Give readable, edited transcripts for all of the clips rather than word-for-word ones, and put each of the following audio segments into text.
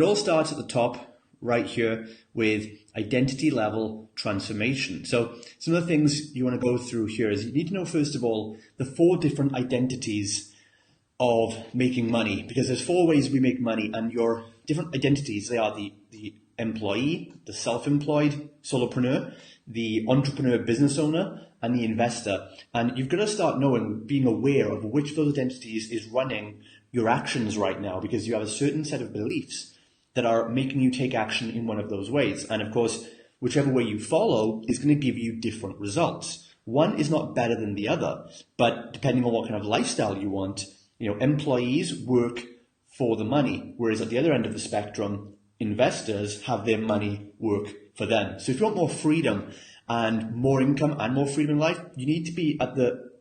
It all starts at the top right here with identity level transformation. So some of the things you want to go through here is you need to know, first of all, the 4 different identities of making money, because there's 4 ways we make money, and your different identities, they are the employee, the self-employed solopreneur, the entrepreneur business owner, and the investor. And you've got to start knowing, being aware of which of those identities is running your actions right now, because you have a certain set of beliefs that are making you take action in one of those ways. And of course, whichever way you follow is going to give you different results. One is not better than the other, but depending on what kind of lifestyle you want, employees work for the money, whereas at the other end of the spectrum, investors have their money work for them. So if you want more freedom and more income and more freedom in life, you need to be at the,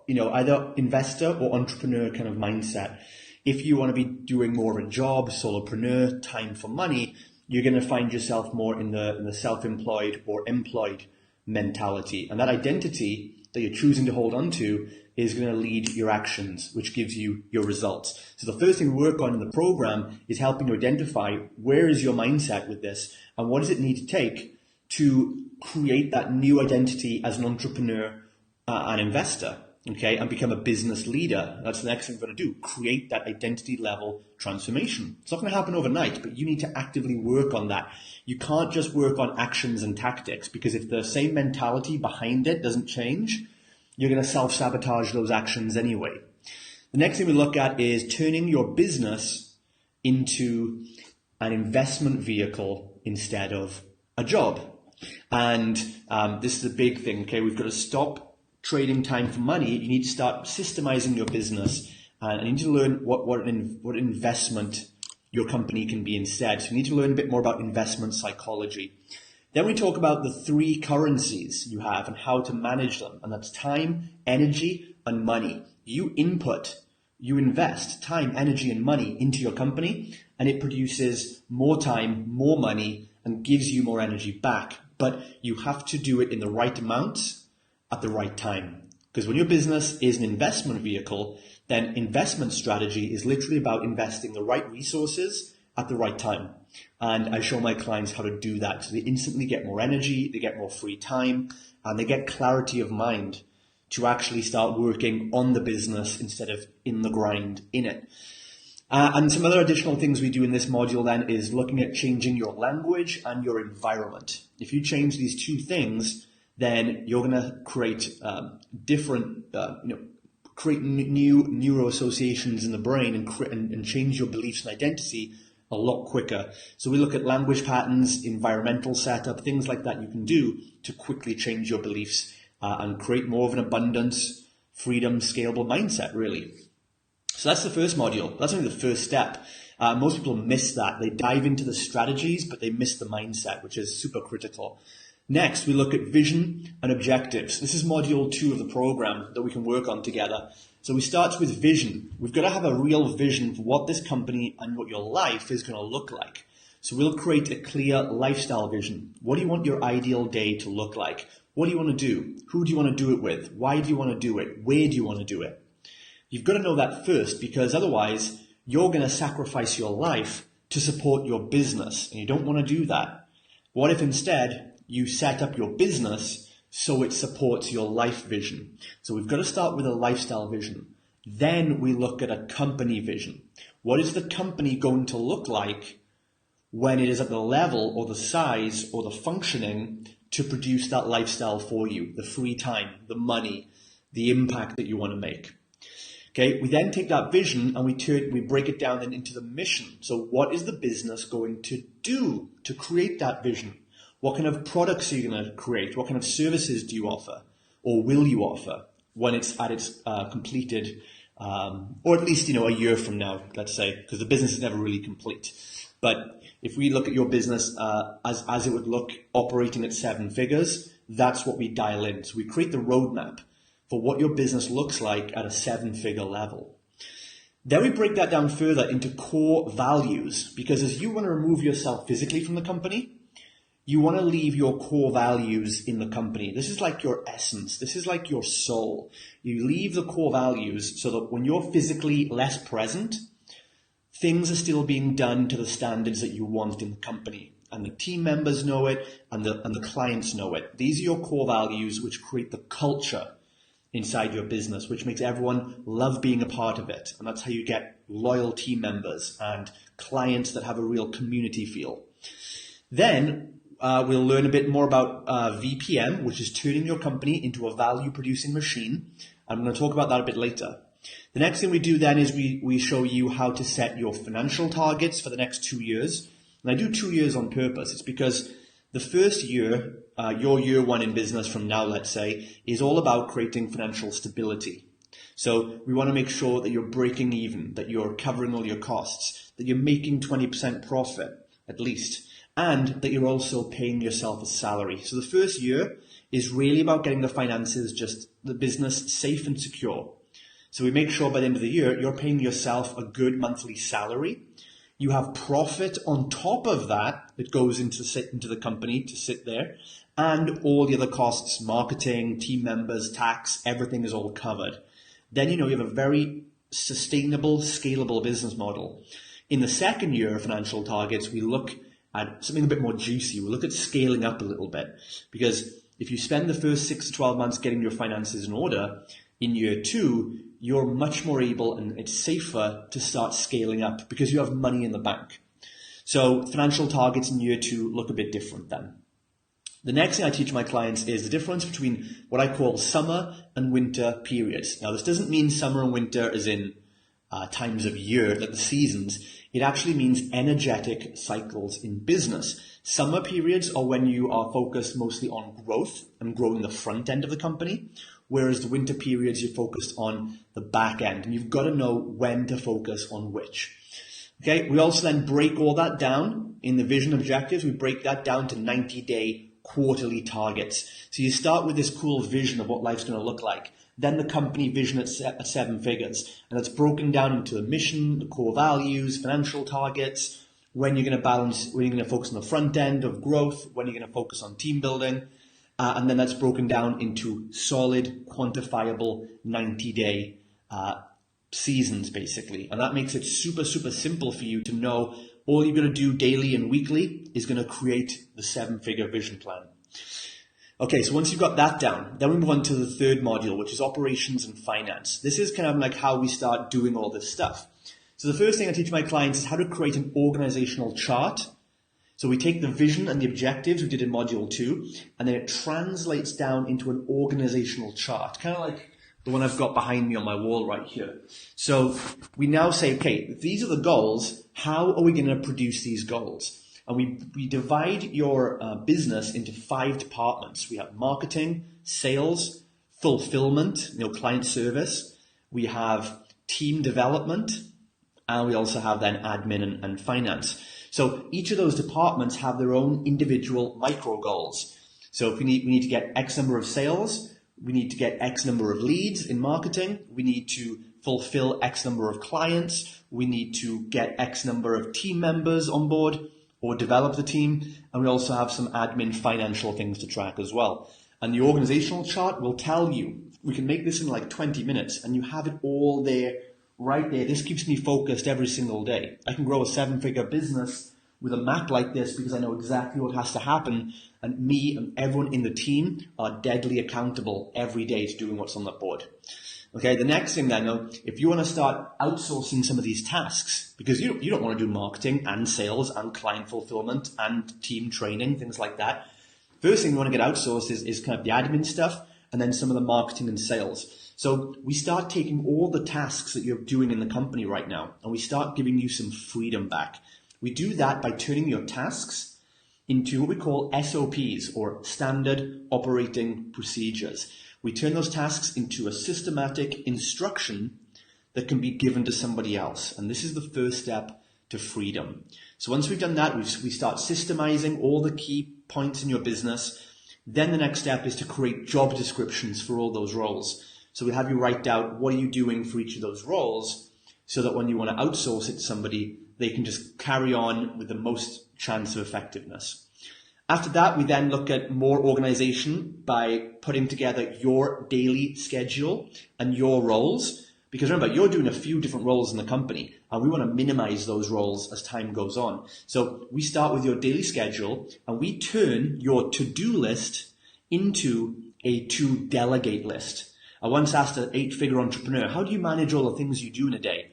either investor or entrepreneur kind of mindset. If you want to be doing more of a job, solopreneur, time for money, you're going to find yourself more in the self-employed or employed mentality. And that identity that you're choosing to hold on to is going to lead your actions, which gives you your results. So the first thing we work on in the program is helping you identify where is your mindset with this and what does it need to take to create that new identity as an entrepreneur and investor. Okay, and become a business leader. That's the next thing we're going to do. Create that identity level transformation. It's not going to happen overnight, but you need to actively work on that. You can't just work on actions and tactics, because if the same mentality behind it doesn't change, you're going to self-sabotage those actions anyway. The next thing we look at is turning your business into an investment vehicle instead of a job. And this is a big thing. Okay, we've got to stop trading time for money. You need to start systemizing your business, and you need to learn what investment your company can be instead. So you need to learn a bit more about investment psychology. Then we talk about the 3 currencies you have and how to manage them, and that's time, energy, and money. You invest time, energy, and money into your company, and it produces more time, more money, and gives you more energy back. But you have to do it in the right amounts at the right time. Because when your business is an investment vehicle, then investment strategy is literally about investing the right resources at the right time. And I show my clients how to do that. So they instantly get more energy, they get more free time, and they get clarity of mind to actually start working on the business instead of in the grind in it. And some other additional things we do in this module then is looking at changing your language and your environment. If you change these 2 things, then you're going to create create new neuro associations in the brain and change your beliefs and identity a lot quicker. So we look at language patterns, environmental setup, things like that you can do to quickly change your beliefs and create more of an abundance, freedom, scalable mindset, really. So that's the first module. That's only the first step. Most people miss that. They dive into the strategies, but they miss the mindset, which is super critical. Next, we look at vision and objectives. This is module 2 of the program that we can work on together. So we start with vision. We've got to have a real vision for what this company and what your life is going to look like. So we'll create a clear lifestyle vision. What do you want your ideal day to look like? What do you want to do? Who do you want to do it with? Why do you want to do it? Where do you want to do it? You've got to know that first, because otherwise you're going to sacrifice your life to support your business, and you don't want to do that. What if instead you set up your business so it supports your life vision? So we've got to start with a lifestyle vision. Then we look at a company vision. What is the company going to look like when it is at the level or the size or the functioning to produce that lifestyle for you, the free time, the money, the impact that you want to make? Okay, we then take that vision and we break it down then into the mission. So what is the business going to do to create that vision? What kind of products are you going to create? What kind of services do you offer, or will you offer when it's at its completed, or at least a year from now, let's say, because the business is never really complete. But if we look at your business as it would look operating at 7 figures, that's what we dial in. So we create the roadmap for what your business looks like at a 7-figure level. Then we break that down further into core values, because as you want to remove yourself physically from the company, you want to leave your core values in the company. This is like your essence. This is like your soul. You leave the core values so that when you're physically less present, things are still being done to the standards that you want in the company. And the team members know it, and the clients know it. These are your core values which create the culture inside your business, which makes everyone love being a part of it. And that's how you get loyal team members and clients that have a real community feel. Then we'll learn a bit more about VPM, which is turning your company into a value-producing machine. I'm going to talk about that a bit later. The next thing we do then is we show you how to set your financial targets for the next 2 years. And I do 2 years on purpose. It's because the first year, your year one in business from now, let's say, is all about creating financial stability. So we want to make sure that you're breaking even, that you're covering all your costs, that you're making 20% profit at least, and that you're also paying yourself a salary. So the first year is really about getting the finances, just the business safe and secure. So we make sure by the end of the year, you're paying yourself a good monthly salary. You have profit on top of that goes into the company to sit there, and all the other costs, marketing, team members, tax, everything is all covered. Then you have a very sustainable, scalable business model. In the second year of financial targets, we look at something a bit more juicy. We look at scaling up a little bit, because if you spend the first 6 to 12 months getting your finances in order, in year 2, you're much more able and it's safer to start scaling up because you have money in the bank. So financial targets in year 2 look a bit different then. The next thing I teach my clients is the difference between what I call summer and winter periods. Now, this doesn't mean summer and winter as in times of year, like the seasons. It actually means energetic cycles in business. Summer periods are when you are focused mostly on growth and growing the front end of the company, whereas the winter periods you're focused on the back end, and you've got to know when to focus on which. Okay, we also then break all that down in the vision objectives. We break that down to 90-day quarterly targets. So you start with this cool vision of what life's going to look like. Then the company vision at 7 figures. And it's broken down into the mission, the core values, financial targets, when you're going to balance, when you're going to focus on the front end of growth, when you're going to focus on team building. And then that's broken down into solid, quantifiable 90-day seasons, basically. And that makes it super, super simple for you to know all you're going to do daily and weekly is going to create the 7-figure vision plan. Okay, so once you've got that down, then we move on to the third module, which is operations and finance. This is kind of like how we start doing all this stuff. So the first thing I teach my clients is how to create an organizational chart. So we take the vision and the objectives we did in module 2, and then it translates down into an organizational chart, kind of like the one I've got behind me on my wall right here. So we now say, okay, these are the goals. How are we going to produce these goals? And we divide your business into 5 departments. We have marketing, sales, fulfillment, client service. We have team development, and we also have then admin and finance. So each of those departments have their own individual micro goals. So if we need to get X number of sales, we need to get X number of leads in marketing, we need to fulfill X number of clients, we need to get X number of team members on board or develop the team, and we also have some admin financial things to track as well. And the organizational chart will tell you, we can make this in like 20 minutes and you have it all there, right there. This keeps me focused every single day. I can grow a 7-figure business with a map like this because I know exactly what has to happen, and me and everyone in the team are deadly accountable every day to doing what's on that board. Okay, the next thing then, if you want to start outsourcing some of these tasks, because you don't want to do marketing and sales and client fulfillment and team training, things like that. First thing you want to get outsourced is kind of the admin stuff, and then some of the marketing and sales. So we start taking all the tasks that you're doing in the company right now, and we start giving you some freedom back. We do that by turning your tasks into what we call SOPs, or standard operating procedures. We turn those tasks into a systematic instruction that can be given to somebody else. And this is the first step to freedom. So once we've done that, we start systemizing all the key points in your business. Then the next step is to create job descriptions for all those roles. So we have you write down what are you doing for each of those roles, so that when you want to outsource it to somebody, they can just carry on with the most chance of effectiveness. After that, we then look at more organization by putting together your daily schedule and your roles. Because remember, you're doing a few different roles in the company, and we want to minimize those roles as time goes on. So we start with your daily schedule, and we turn your to-do list into a to-delegate list. I once asked an 8-figure entrepreneur, how do you manage all the things you do in a day?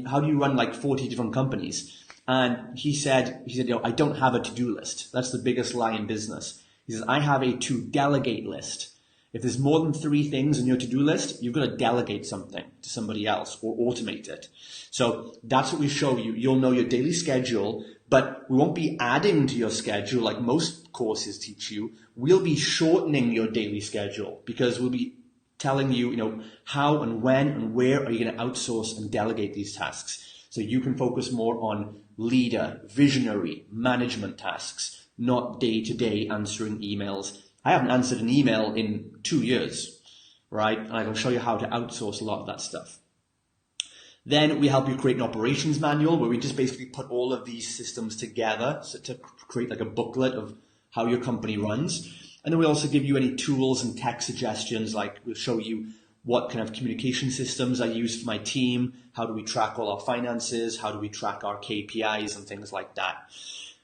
How do you run like 40 different companies? And he said, I don't have a to-do list. That's the biggest lie in business. He says, I have a to-delegate list. If there's more than 3 things on your to-do list, you've got to delegate something to somebody else or automate it. So that's what we show you. You'll know your daily schedule, but we won't be adding to your schedule like most courses teach you. We'll be shortening your daily schedule because we'll be telling you, how and when and where are you going to outsource and delegate these tasks. So you can focus more on leader, visionary, management tasks, not day-to-day answering emails. I haven't answered an email in 2 years, right? And I can show you how to outsource a lot of that stuff. Then we help you create an operations manual where we just basically put all of these systems together to create like a booklet of how your company runs. And then we also give you any tools and tech suggestions, like we'll show you what kind of communication systems I use for my team, how do we track all our finances, how do we track our KPIs and things like that.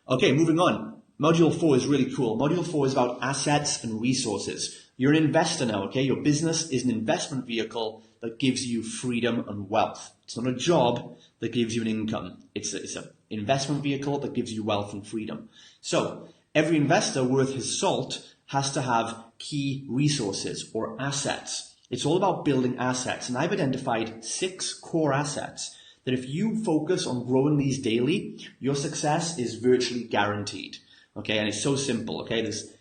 Okay, moving on. Module 4 is really cool. Module 4 is about assets and resources. You're an investor now, okay? Your business is an investment vehicle that gives you freedom and wealth. It's not a job that gives you an income. It's an investment vehicle that gives you wealth and freedom. So every investor worth his salt has to have key resources or assets. It's all about building assets. And I've identified 6 core assets that if you focus on growing these daily, your success is virtually guaranteed. Okay, and it's so simple. Okay, there's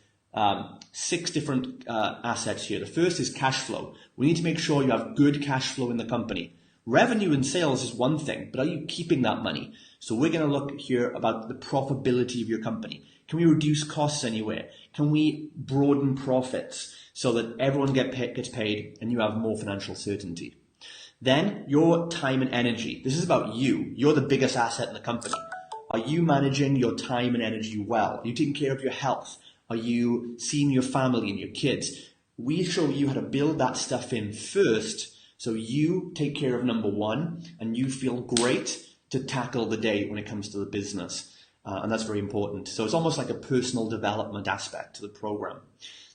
6 different assets here. The first is cash flow. We need to make sure you have good cash flow in the company. Revenue and sales is one thing, but are you keeping that money? So we're going to look here about the profitability of your company. Can we reduce costs anywhere? Can we broaden profits so that everyone gets paid and you have more financial certainty? Then your time and energy. This is about you. You're the biggest asset in the company. Are you managing your time and energy well? Are you taking care of your health? Are you seeing your family and your kids? We show you how to build that stuff in first so you take care of number 1 and you feel great to tackle the day when it comes to the business. And that's very important. So it's almost like a personal development aspect to the program.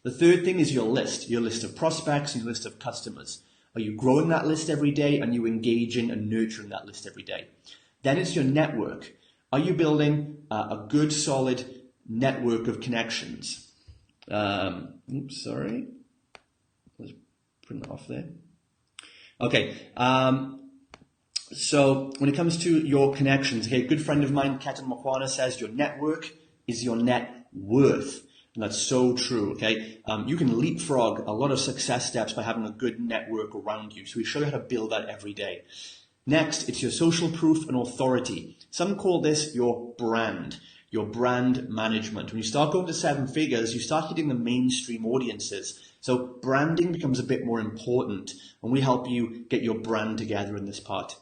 The third thing is your list of prospects and your list of customers. Are you growing that list every day? Are you engaging and nurturing that list every day? Then it's your network. Are you building a good, solid network of connections? Sorry. Let's print that off there. Okay. So when it comes to your connections, okay, a good friend of mine, Ketan Makwana, says your network is your net worth. And that's so true, okay? You can leapfrog a lot of success steps by having a good network around you. So we show you how to build that every day. Next, it's your social proof and authority. Some call this your brand management. When you start going to 7 figures, you start hitting the mainstream audiences. So branding becomes a bit more important, and we help you get your brand together in this part.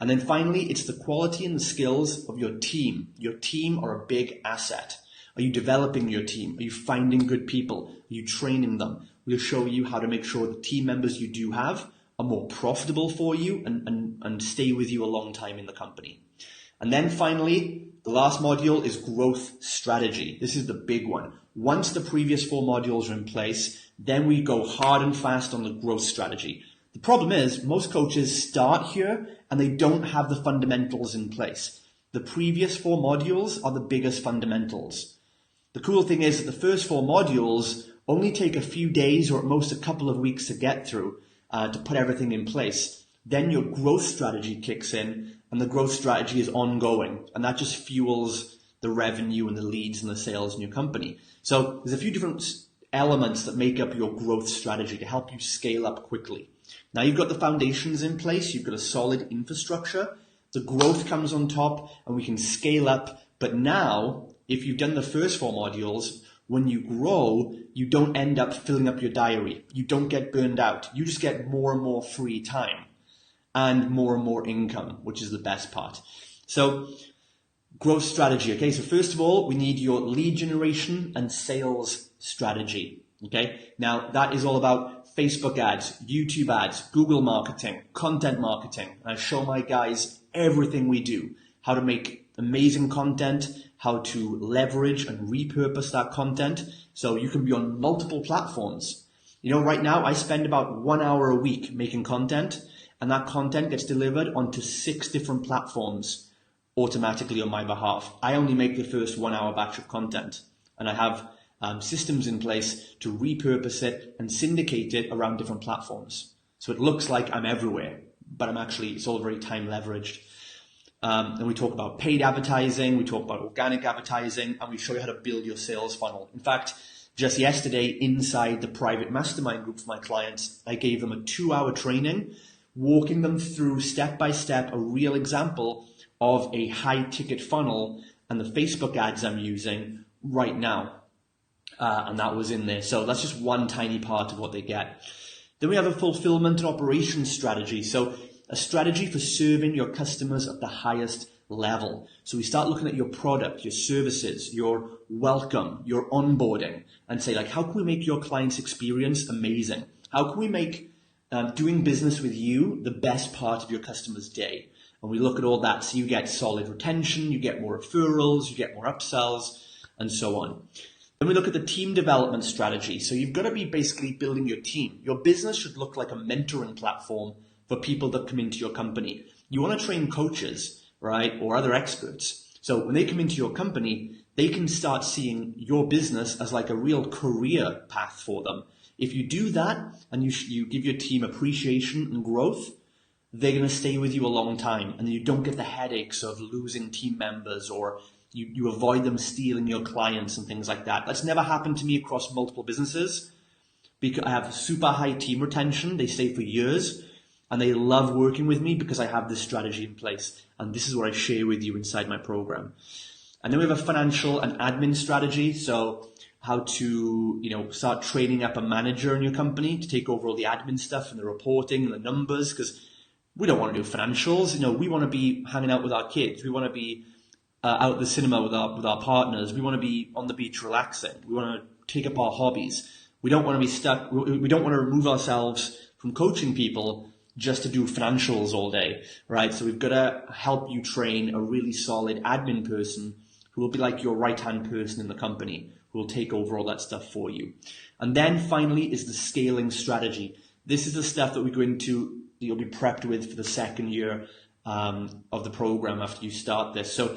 And then finally, it's the quality and the skills of your team. Your team are a big asset. Are you developing your team? Are you finding good people? Are you training them? We'll show you how to make sure the team members you do have are more profitable for you and stay with you a long time in the company. And then finally, the last module is growth strategy. This is the big one. Once the previous 4 modules are in place, then we go hard and fast on the growth strategy. The problem is most coaches start here and they don't have the fundamentals in place. The previous 4 modules are the biggest fundamentals. The cool thing is that the first 4 modules only take a few days or at most a couple of weeks to get through to put everything in place. Then your growth strategy kicks in, and the growth strategy is ongoing, and that just fuels the revenue and the leads and the sales in your company. So there's a few different elements that make up your growth strategy to help you scale up quickly. Now you've got the foundations in place, you've got a solid infrastructure, the growth comes on top, and we can scale up. But now, if you've done the first 4 modules, when you grow, you don't end up filling up your diary. You don't get burned out. You just get more and more free time and more income, which is the best part. So growth strategy. Okay, so first of all, we need your lead generation and sales strategy. Okay, now that is all about Facebook ads, YouTube ads, Google marketing, content marketing. And I show my guys everything we do, how to make amazing content, how to leverage and repurpose that content so you can be on multiple platforms. Right now I spend about 1 hour a week making content, and that content gets delivered onto 6 different platforms automatically on my behalf. I only make the first 1 hour batch of content, and I have systems in place to repurpose it and syndicate it around different platforms. So it looks like I'm everywhere, but it's all very time leveraged. And we talk about paid advertising, we talk about organic advertising, and we show you how to build your sales funnel. In fact, just yesterday inside the private mastermind group for my clients, I gave them a 2-hour training, walking them through step by step a real example of a high ticket funnel and the Facebook ads I'm using right now. And that was in there. So that's just one tiny part of what they get. Then we have a fulfillment and operations strategy. So a strategy for serving your customers at the highest level. So we start looking at your product, your services, your welcome, your onboarding, and say, like, how can we make your client's experience amazing? How can we make doing business with you the best part of your customer's day? And we look at all that. So you get solid retention, you get more referrals, you get more upsells, and so on. Then we look at the team development strategy. So you've got to be basically building your team. Your business should look like a mentoring platform for people that come into your company. You want to train coaches, right, or other experts. So when they come into your company, they can start seeing your business as like a real career path for them. If you do that and you give your team appreciation and growth, they're going to stay with you a long time, and you don't get the headaches of losing team members, or you avoid them stealing your clients and things like that. That's never happened to me across multiple businesses because I have super high team retention. They stay for years and they love working with me because I have this strategy in place. And this is what I share with you inside my program. And then we have a financial and admin strategy. So how to, start training up a manager in your company to take over all the admin stuff and the reporting and the numbers, because we don't want to do financials. We want to be hanging out with our kids. We want to be out at the cinema with our partners. We want to be on the beach relaxing. We want to take up our hobbies. We don't want to be stuck. We don't want to remove ourselves from coaching people just to do financials all day, right? So we've got to help you train a really solid admin person who will be like your right-hand person in the company, who will take over all that stuff for you. And then finally is the scaling strategy. This is the stuff that we go into, you'll be prepped with for the second year of the program after you start this. So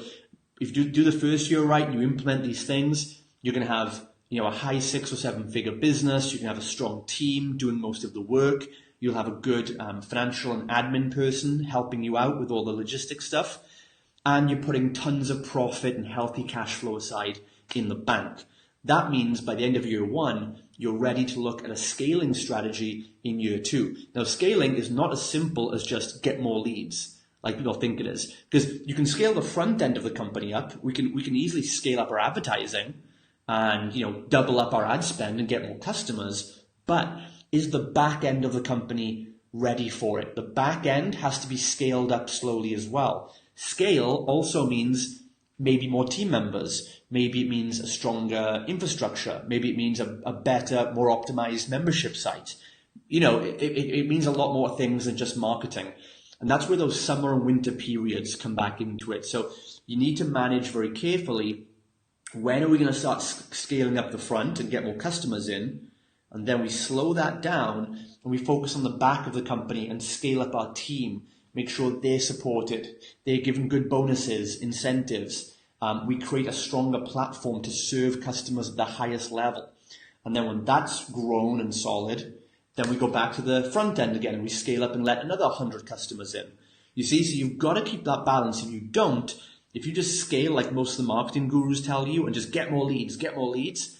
if you do the first year right and you implement these things, you're going to have a high 6 or 7 figure business. You can have a strong team doing most of the work. You'll have a good financial and admin person helping you out with all the logistics stuff. And you're putting tons of profit and healthy cash flow aside in the bank. That means by the end of year 1, you're ready to look at a scaling strategy in year 2. Now, scaling is not as simple as just get more leads, like people think it is, because you can scale the front end of the company up. We can easily scale up our advertising and double up our ad spend and get more customers. But is the back end of the company ready for it? The back end has to be scaled up slowly as well. Scale also means maybe more team members. Maybe it means a stronger infrastructure. Maybe it means a better, more optimized membership site. It means a lot more things than just marketing. And that's where those summer and winter periods come back into it. So you need to manage very carefully, when are we going to start scaling up the front and get more customers in? And then we slow that down and we focus on the back of the company and scale up our team. Make sure they're supported. They're given good bonuses, incentives. We create a stronger platform to serve customers at the highest level. And then when that's grown and solid, then we go back to the front end again and we scale up and let another 100 customers in. You see, so you've got to keep that balance. If you don't, if you just scale like most of the marketing gurus tell you and just get more leads,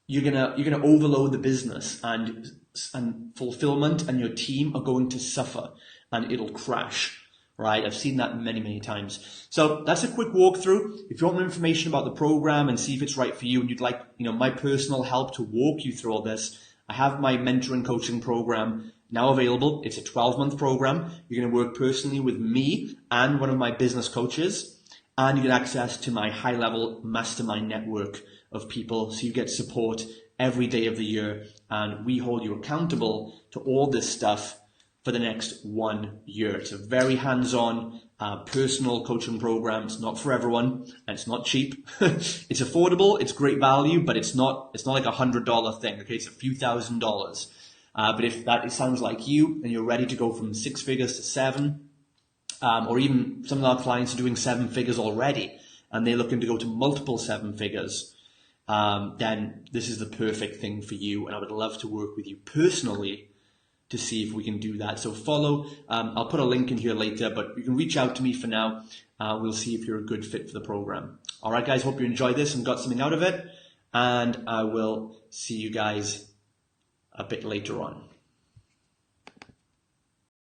you're gonna overload the business, and fulfillment and your team are going to suffer and it'll crash. Right? I've seen that many, many times. So that's a quick walkthrough. If you want more information about the program and see if it's right for you and you'd like, my personal help to walk you through all this, I have my mentoring coaching program now available. It's a 12-month program. You're going to work personally with me and one of my business coaches, and you get access to my high-level mastermind network of people. So you get support every day of the year, and we hold you accountable to all this stuff for the next 1 year. It's a very hands-on, personal coaching program. It's not for everyone, and it's not cheap. It's affordable, it's great value, but it's not like $100 thing. Okay, it's a few $1,000s. But if that sounds like you and you're ready to go from 6 figures to 7, or even some of our clients are doing 7 figures already, and they're looking to go to multiple 7 figures, then this is the perfect thing for you. And I would love to work with you personally to see if we can do that. So follow, I'll put a link in here later, but you can reach out to me for now. We'll see if you're a good fit for the program. All right, guys, hope you enjoyed this and got something out of it. And I will see you guys a bit later on.